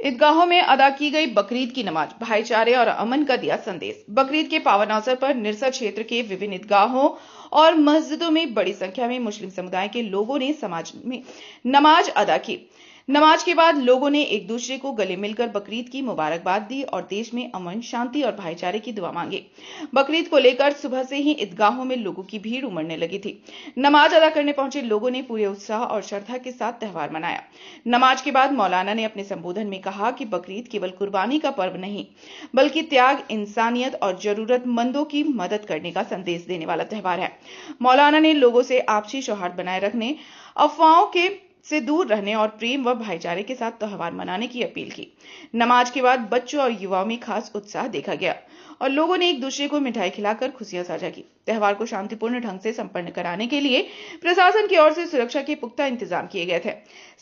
ईदगाहों में अदा की गई बकरीद की नमाज, भाईचारे और अमन का दिया संदेश। बकरीद के पावन अवसर पर निरसा क्षेत्र के विभिन्न ईदगाहों और मस्जिदों में बड़ी संख्या में मुस्लिम समुदाय के लोगों ने समाज में नमाज अदा की। नमाज के बाद लोगों ने एक दूसरे को गले मिलकर बकरीद की मुबारकबाद दी और देश में अमन, शांति और भाईचारे की दुआ मांगी। बकरीद को लेकर सुबह से ही ईदगाहों में लोगों की भीड़ उमड़ने लगी थी। नमाज अदा करने पहुंचे लोगों ने पूरे उत्साह और श्रद्धा के साथ त्यौहार मनाया। नमाज के बाद मौलाना ने अपने संबोधन में कहा कि बकरीद केवल कुर्बानी का पर्व नहीं, बल्कि त्याग, इंसानियत और जरूरतमंदों की मदद करने का संदेश देने वाला त्यौहार है। मौलाना ने लोगों से आपसी सौहार्द बनाए रखने, अफवाहों से दूर रहने और प्रेम व भाईचारे के साथ त्यौहार मनाने की अपील की। नमाज के बाद बच्चों और युवाओं में खास उत्साह देखा गया और लोगों ने एक दूसरे को मिठाई खिलाकर खुशियां साझा की। त्यौहार को शांतिपूर्ण ढंग से संपन्न कराने के लिए प्रशासन की ओर से सुरक्षा के पुख्ता इंतजाम किए गए थे।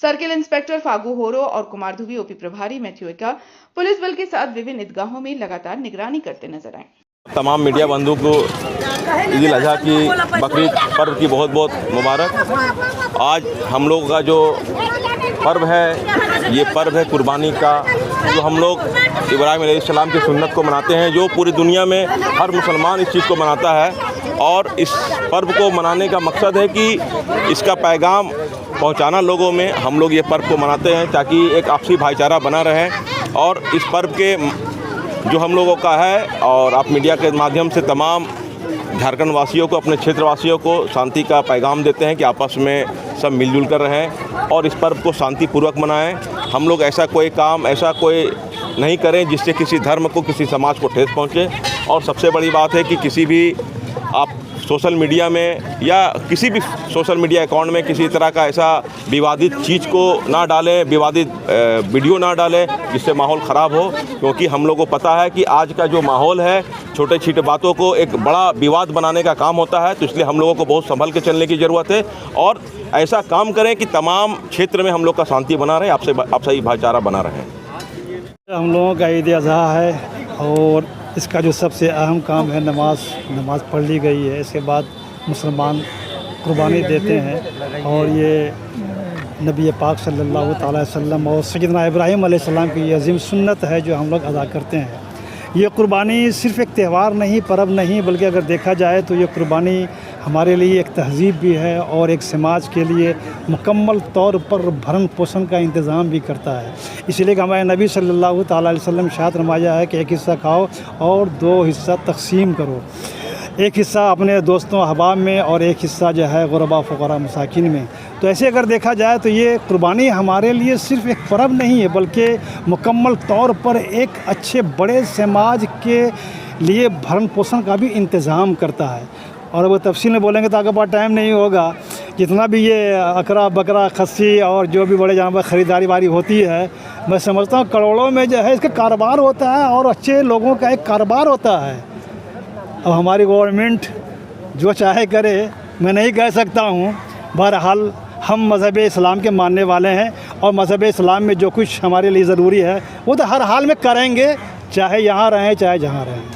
सर्किल इंस्पेक्टर फागू होरो और कुमारधुबी ओपी प्रभारी मैथ्यू का पुलिस बल के साथ विभिन्न ईदगाहों में लगातार निगरानी करते नजर आए। तमाम मीडिया बंधुओं को ईद उल अजहा की, बकरीद पर्व की बहुत बहुत मुबारक। आज हम लोग का जो पर्व है, ये पर्व है कुर्बानी का, जो हम लोग इब्राहिम अलैहिस्सलाम की सुन्नत को मनाते हैं, जो पूरी दुनिया में हर मुसलमान इस चीज़ को मनाता है। और इस पर्व को मनाने का मकसद है कि इसका पैगाम पहुंचाना लोगों में। हम लोग ये पर्व को मनाते हैं ताकि एक आपसी भाईचारा बना रहे और इस पर्व के जो हम लोगों का है, और आप मीडिया के माध्यम से तमाम झारखंड वासियों को, अपने क्षेत्र वासियों को शांति का पैगाम देते हैं कि आपस में सब मिलजुल कर रहें और इस पर्व को शांतिपूर्वक मनाएं। हम लोग ऐसा कोई काम, ऐसा कोई नहीं करें जिससे किसी धर्म को, किसी समाज को ठेस पहुंचे। और सबसे बड़ी बात है कि किसी भी आप सोशल मीडिया में या किसी भी सोशल मीडिया अकाउंट में किसी तरह का ऐसा विवादित चीज़ को ना डालें, विवादित वीडियो ना डालें जिससे माहौल ख़राब हो, क्योंकि हम लोगों को पता है कि आज का जो माहौल है छोटे छोटे बातों को एक बड़ा विवाद बनाने का काम होता है। तो इसलिए हम लोगों को बहुत संभल के चलने की ज़रूरत है और ऐसा काम करें कि तमाम क्षेत्र में हम लोग का शांति बना रहे, आपसे भाईचारा बना रहे। हम लोगों का ईद अज़हा है और इसका जो सबसे अहम काम है नमाज पढ़ ली गई है। इसके बाद मुसलमान कुर्बानी देते हैं और ये नबी पाक सल्लल्लाहु अलैहि वसल्लम और सैयदना इब्राहिम अलैहिस्सलाम की अज़ीम सुन्नत है जो हम लोग अदा करते हैं। ये कुर्बानी सिर्फ़ एक त्यौहार नहीं, पर्व नहीं, बल्कि अगर देखा जाए तो ये कुर्बानी हमारे लिए एक तहज़ीब भी है और एक समाज के लिए मुकम्मल तौर पर भरण पोषण का इंतज़ाम भी करता है। इसलिए हमारे नबी सल्लल्लाहु अलैहि वसल्लम शाद रमाया है कि एक हिस्सा खाओ और 2 हिस्सा तकसीम करो। एक हिस्सा अपने दोस्तों अहबाब में और एक हिस्सा जो है गुरबा फ़ुक़रा मसाकिन में। तो ऐसे अगर देखा जाए तो ये कुर्बानी हमारे लिए सिर्फ़ एक पर्व नहीं है, बल्कि मुकम्मल तौर पर एक अच्छे बड़े समाज के लिए भरण पोषण का भी इंतज़ाम करता है। और वो तफसील में बोलेंगे तो आगे बहुत टाइम नहीं होगा। जितना भी ये अकरा, बकरा, खस्सी और जो भी बड़े जानवर ख़रीदारी वारी होती है, मैं समझता हूँ करोड़ों में जो है इसका कारोबार होता है और अच्छे लोगों का एक कारोबार होता है। अब हमारी गवर्नमेंट जो चाहे करे, मैं नहीं कह सकता हूँ। बहरहाल हम मज़हब इस्लाम के मानने वाले हैं और मज़हब इस्लाम में जो कुछ हमारे लिए ज़रूरी है वो तो हर हाल में करेंगे, चाहे यहाँ रहें चाहे जहाँ रहें।